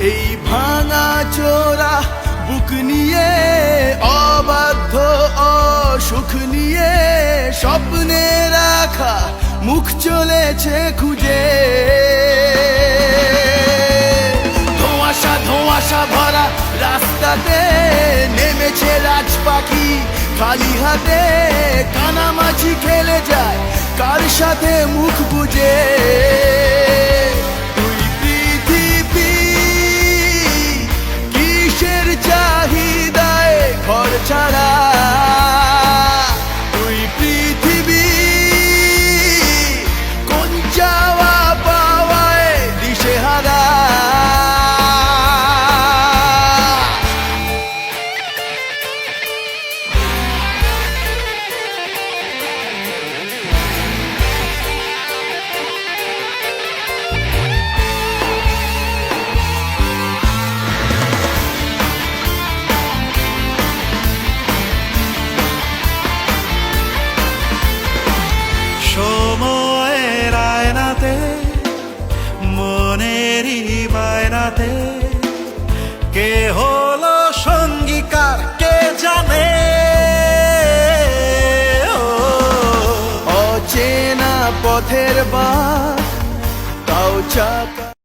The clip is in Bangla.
এই ভাঙা চোরা বুক নিয়ে, অবাধ্য অসুখ নিয়ে, স্বপ্নে রাখা মুখ চলেছে খুঁজে। ধোঁয়াশা ধোঁয়াশা ভরা রাস্তাতে নেমেছে রাজ পাখি খালি হাতে, কানামাছি খেলে যায় কার সাথে মুখ বুজে। তুই পৃথিবী কিসের চাহিদায় ঘর ছাড়া, তুই পৃথিবী কোন চাওয়া পাওয়ায় দিশেহারা। সময়ের আয়নাতে, মনেরই বায়নাতে, কে হলো সঙ্গীকার কে জানে। অচেনা পথের বাঁক তাও চাকা